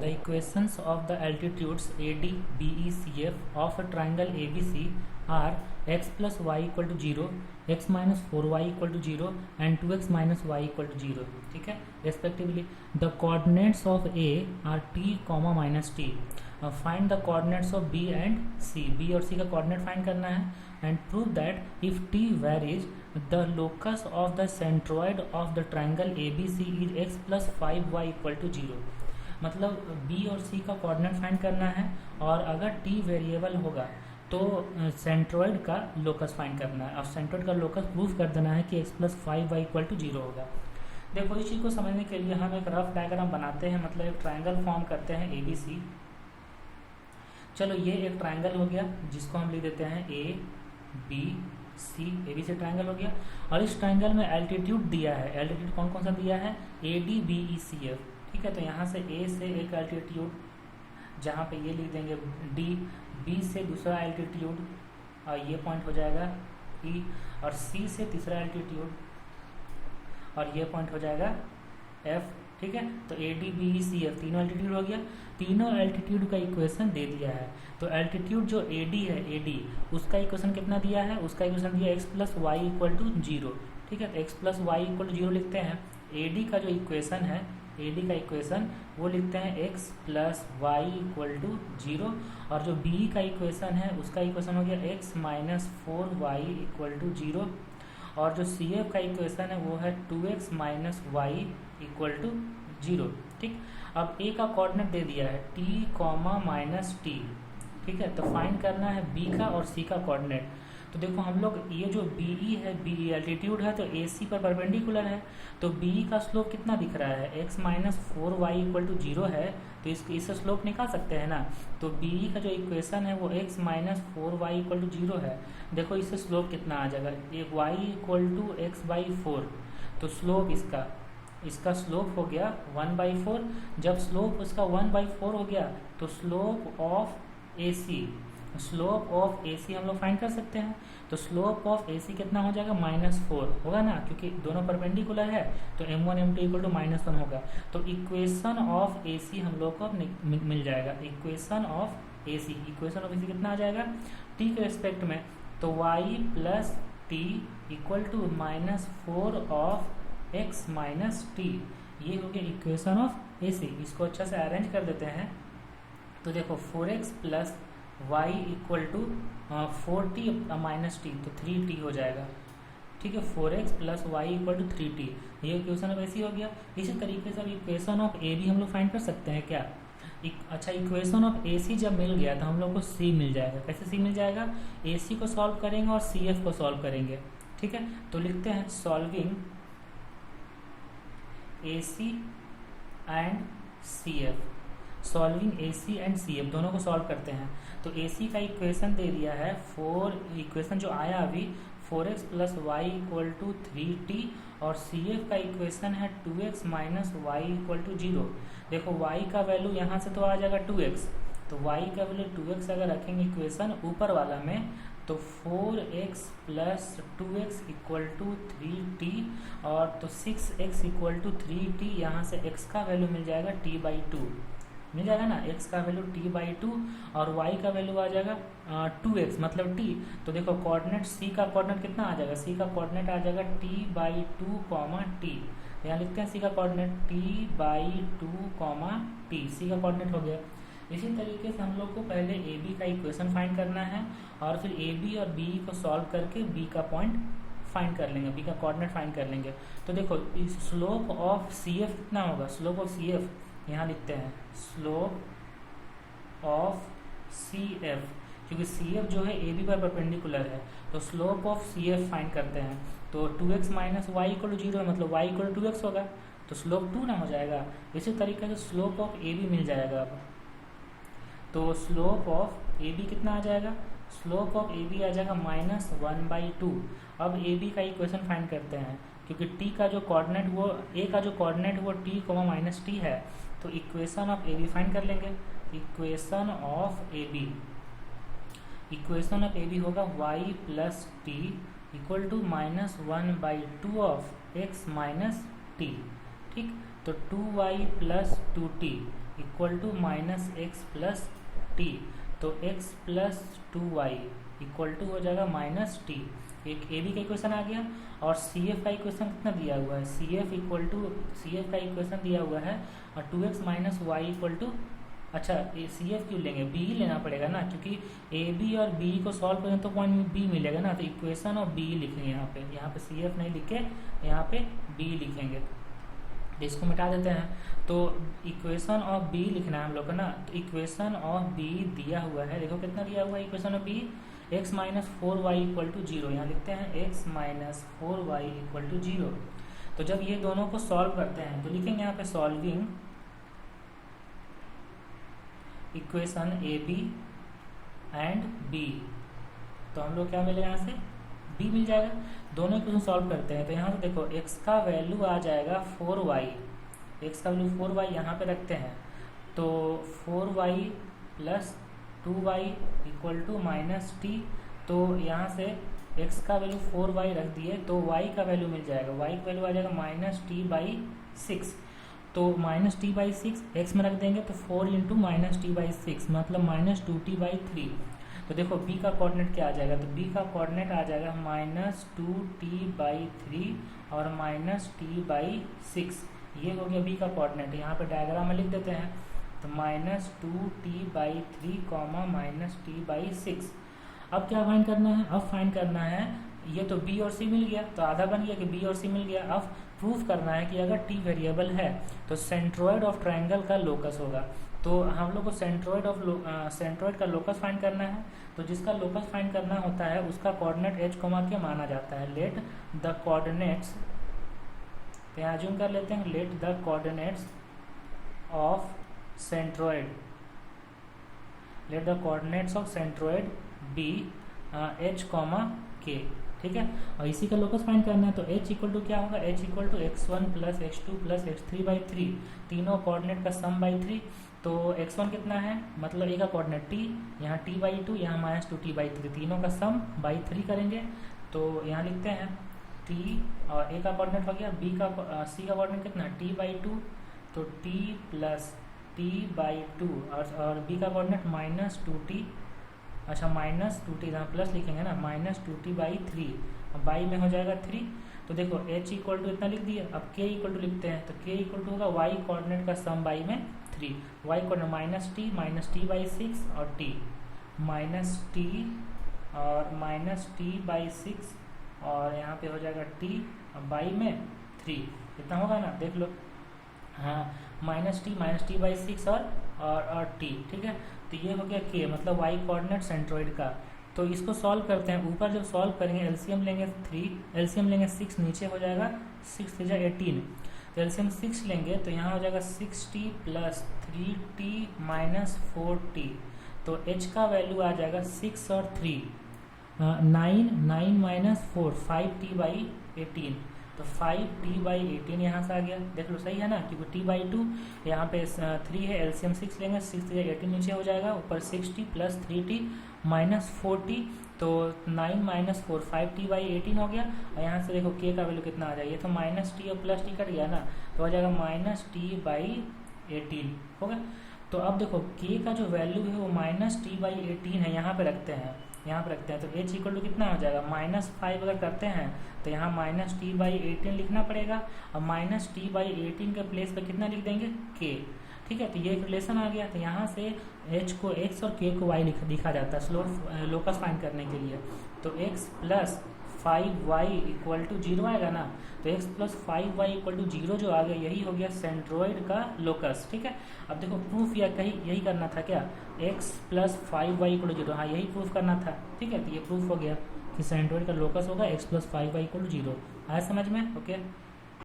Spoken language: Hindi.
The equations of the altitudes AD, BE, CF of a triangle ABC are x plus y equal to 0, x minus 4y equal to 0 and 2x minus y equal to 0. ठीक है, respectively. The coordinates of A are t, minus t. Find the coordinates of B and C. B और C का coordinate find करना है and prove that if t varies, the locus of the centroid of the triangle ABC is x plus 5y equal to 0. मतलब B और C का कोऑर्डिनेट फाइंड करना है और अगर t वेरिएबल होगा तो सेंट्रॉइड का लोकस फाइंड करना है और सेंट्रॉइड का लोकस प्रूफ कर देना है कि x plus 5y equal to 0 होगा। देखो इस चीज़ को समझने के लिए हम एक रफ डायग्राम बनाते हैं, मतलब एक ट्रायंगल फॉर्म करते हैं ABC। चलो ये एक ट्रायंगल हो गया जिसको हम लिख देते हैं ABC। ABC ट्रायंगल हो गया और इस ट्रायंगल में एल्टीट्यूड दिया है। एल्टीट्यूड कौन कौन सा दिया है? AD, BE, CF। ठीक है, तो यहाँ से A से एक एल्टीट्यूड, जहाँ पे ये लिख देंगे D, B से दूसरा एल्टीट्यूड और ये पॉइंट हो जाएगा E, और C से तीसरा एल्टीट्यूड और ये पॉइंट हो जाएगा F। ठीक है, तो AD, BE, CF तीनों एल्टीट्यूड हो गया। तीनों एल्टीट्यूड का इक्वेशन दे दिया है। तो एल्टीट्यूड जो AD है, AD उसका इक्वेशन कितना दिया है? उसका इक्वेशन दिया x plus Y equal to 0। ठीक है, तो x plus Y equal to 0 लिखते हैं। AD का जो इक्वेशन है, AD का इक्वेशन वो लिखते हैं x plus Y equal to 0, और जो BE का इक्वेशन है उसका इक्वेशन हो गया x minus 4y equal to 0, और जो CF का इक्वेशन है वो है 2x minus Y equal to 0। ठीक, अब A का कोऑर्डिनेट दे दिया है t, माइनस t। ठीक है, तो फाइंड करना है B का और C का कोऑर्डिनेट। तो देखो हम लोग ये जो BE है, BE एल्टीट्यूड है तो AC पर परपेंडिकुलर है, तो BE का स्लोप कितना दिख रहा है? x minus 4y equal to 0 है, तो इससे स्लोप निकाल सकते हैं ना। तो BE का जो इक्वेशन है वो x minus 4y equal to 0 है। देखो इससे स्लोप कितना आ जाएगा? एक y equal to X by 4, तो स्लोप इसका स्लोप हो गया 1/4। जब स्लोप उसका 1/4 हो गया तो स्लोप ऑफ AC हम लोग फाइंड कर सकते हैं। तो स्लोप ऑफ AC कितना हो जाएगा? -4 होगा ना, क्योंकि दोनों परपेंडिकुलर है तो m1 m2 इक्वल टू -1 होगा। तो इक्वेशन ऑफ AC हम लोग को मिल जाएगा। इक्वेशन ऑफ AC कितना आ जाएगा t के रिस्पेक्ट में? तो y plus T equal to -4 of x minus T. ये हो गया इक्वेशन ऑफ AC। इसको अच्छा से अरेंज कर देते हैं। तो देखो 4x plus Y equal to 4t minus T, तो 3t हो जाएगा। ठीक है, 4x plus Y equal to 3t, ये इक्वेशन ऑफ AC हो गया। इसी तरीके से अब इक्वेशन ऑफ AB हम लोग फाइंड कर सकते हैं क्या? अच्छा, इक्वेशन ऑफ AC जब मिल गया तो हम लोग को C मिल जाएगा। कैसे C मिल जाएगा? AC को सॉल्व करेंगे और CF को सॉल्व करेंगे। ठीक है, तो लिखते हैं solving AC and CF। Solving AC and CF दोनों को सॉल्व करते हैं। तो AC का इक्वेशन दे दिया है इक्वेशन जो आया अभी 4x plus Y equal to 3t, और CF का इक्वेशन है 2x minus Y equal to 0। देखो y का वैल्यू यहाँ से तो आ जाएगा 2x, तो y का वैल्यू 2x अगर रखेंगे इक्वेशन ऊपर वाला में तो 4x plus 2x equal to 3t, और तो 6x इक्वल टू 3t। यहाँ से x का वैल्यू मिल जाएगा t/2, मिल जाएगा ना, x का वैल्यू t/2 और y का वैल्यू आ जाएगा 2x मतलब t। तो देखो कोऑर्डिनेट C का कोऑर्डिनेट कितना आ जाएगा? C का कोऑर्डिनेट आ जाएगा t/2, t। यहाँ लिखते हैं C का कोऑर्डिनेट t/2, t। C का कोऑर्डिनेट हो गया। इसी तरीके से हम लोग को पहले AB का इक्वेशन फाइंड करना है और फिर AB और BE को सॉल्व करके B का पॉइंट फाइंड कर लेंगे, B का कोऑर्डिनेट फाइंड कर लेंगे। तो देखो स्लोप ऑफ CF कितना होगा? स्लोप ऑफ CF यहाँ लिखते हैं स्लोप ऑफ CF, क्योंकि CF जो है AB पर परपेंडिकुलर है, तो स्लोप ऑफ CF फाइंड करते हैं। तो 2x minus Y equal to 0 है, मतलब y इक्वल टू 2x होगा, तो स्लोप 2 ना हो जाएगा। इसी तरीके से स्लोप ऑफ AB मिल जाएगा। अब तो स्लोप ऑफ AB कितना आ जाएगा? स्लोप ऑफ AB आ जाएगा -1/2। अब AB का इक्वेशन फाइंड करते हैं, क्योंकि T का जो कोऑर्डिनेट वो A का जो कोऑर्डिनेट वो t, माइनस टी है, तो इक्वेशन ऑफ AB फाइंड कर लेंगे। इक्वेशन ऑफ AB होगा y plus T equal to -1/2 of x minus T. ठीक, तो 2y plus 2t equal to minus X plus T. तो x plus 2y equal to हो जाएगा माइनस टी। एक ए बी का इक्वेशन आ गया। और सी एफ का इक्वेशन कितना दिया हुआ है, C F equal to, C F का इक्वेशन दिया हुआ है और 2x minus Y equal to, अच्छा सी एफ क्यों लेंगे, बी ही लेना पड़ेगा ना, क्योंकि ए बी और बी को सॉल्व करें तो पॉइंट बी मिलेगा ना। तो इक्वेशन ऑफ बी लिखेंगे यहाँ पे सी एफ नहीं लिखे, यहाँ पे बी लिखेंगे। तो इसको मिटा देते हैं। तो इक्वेशन ऑफ बी लिखना है हम लोग को ना। तो इक्वेशन ऑफ बी दिया हुआ है, देखो कितना दिया हुआ है equation of B, x minus 4y equal to 0। यहाँ लिखते हैं x minus 4y equal to 0। तो जब ये दोनों को सॉल्व करते हैं तो लिखेंगे यहाँ पे solving equation A B and B. तो हम लोग क्या मिलेगा यहाँ से, b मिल जाएगा। दोनों इक्वेशन सॉल्व करते हैं तो यहाँ से देखो x का वैल्यू आ जाएगा 4y, x का वैल्यू 4y यहाँ पे रखते हैं। तो 4y plus 2y equal to minus T. तो यहाँ से x का वैल्यू 4y रख दिए तो y का वैल्यू मिल जाएगा, y का वैल्यू आ जाएगा माइनस टी बाई 6। तो माइनस टी बाई 6 एक्स में रख देंगे तो 4 इंटू माइनस टी बाई 6 मतलब माइनस 2t बाई 3। तो देखो b का कोऑर्डिनेट क्या आ जाएगा, तो b का कोऑर्डिनेट आ जाएगा माइनस 2t बाई 3 और माइनस t बाई 6। ये हो गया b का कोऑर्डिनेट। यहाँ पे डायग्राम में लिख देते हैं। तो minus 2t by 3 comma minus T by 6। अब क्या फाइंड करना है, अब फाइंड करना है, ये तो b और c मिल गया तो आधा बन गया कि b और c मिल गया। अब प्रूफ करना है कि अगर t वेरिएबल है तो सेंट्रोइड ऑफ ट्रायंगल का लोकस होगा। तो हम लोग को सेंट्रोइड का लोकस फाइंड करना है। तो जिसका लोकस फाइंड करना होता है उसका कोऑर्डिनेट h कोमा के माना जाता है। लेट द कोऑर्डिनेट्स, तो यहाँ जूम कर लेते हैं, let the coordinates of centroid, let the coordinates of centroid be h comma K, ठीक है। और इसी का लोकस फाइंड करना है। तो h इक्वल टू क्या होगा, h equal to x1 plus x2 plus x3 by 3, तीनों कोऑर्डिनेट का सम बाई 3। तो x1 कितना है, मतलब a का कोऑर्डिनेट t, यहाँ t बाई 2, यहाँ माइनस 2t बाई 3, तीनों का सम बाई 3 करेंगे। तो यहाँ लिखते हैं t और a का कोऑर्डिनेट हो गया, b का c का कोऑर्डिनेट कितना है t बाई 2, तो t प्लस t बाई 2 और b का कोऑर्डिनेट माइनस 2t, अच्छा माइनस 2t, यहाँ प्लस लिखेंगे ना, माइनस 2t बाई 3, बाई में हो जाएगा 3। तो देखो h इक्वल टू इतना लिख दिया। अब k इक्वल टू लिखते हैं। तो k इक्वल टू होगा y कोऑर्डिनेट का सम बाई में 3, y coordinate minus t by 6 और t माइनस t और माइनस t बाई 6 और यहाँ पे हो जाएगा t बाई में 3, इतना होगा ना, देख लो। हाँ माइनस टी बाई 6 और t, ठीक है। तो ये हो गया k, मतलब y कोऑर्डिनेट सेंट्रोइड का। तो इसको सॉल्व करते हैं। ऊपर जब सॉल्व करेंगे एलसीएम लेंगे 3, एलसीएम लेंगे 6, नीचे हो जाएगा 6 3 18। तो एलसीएम 6 लेंगे तो यहाँ हो जाएगा 6t plus 3t minus 4t। तो h का वैल्यू आ जाएगा 6 और 3, 9 माइनस 4, 5t बाई 18। तो 5t बाई 18 यहाँ से आ गया, देख लो सही है ना, क्योंकि t बाई 2 यहाँ पे 3 है, एलसीएम 6 लेंगे, 6 3 18 नीचे हो जाएगा, ऊपर 6t plus 3t minus 4t। तो 9 माइनस 4 5t बाई 18 हो गया। और यहाँ से देखो k का वैल्यू कितना आ जाएगा, ये तो माइनस t और प्लस t कट गया ना, तो हो जाएगा माइनस t बाई 18 हो गया। तो अब देखो k का जो वैल्यू है वो माइनस t बाई 18 है, यहाँ पे रखते हैं, यहाँ पे रखते हैं। तो h इक्वल टू कितना हो जाएगा, माइनस 5 अगर करते हैं तो यहाँ माइनस t बाई 18 लिखना पड़ेगा और माइनस t बाई 18 के प्लेस पे कितना लिख देंगे, k, ठीक है। तो ये एक रिलेशन आ गया। तो यहाँ से h को x और k को y लिखा जाता है लोकस फाइंड करने के लिए। तो x plus 5y equal to 0 आएगा ना, तो x plus 5y equal to 0 जो आ गया यही हो गया सेंट्रोइड का लोकस, ठीक है। अब देखो प्रूफ या कहीं यही करना था क्या, x plus 5y equal to 0, हाँ यही प्रूफ करना था, ठीक है। तो ये प्रूफ हो गया कि सेंट्रोइड का लोकस होगा x plus 5y equal to 0। आया समझ में, ओके।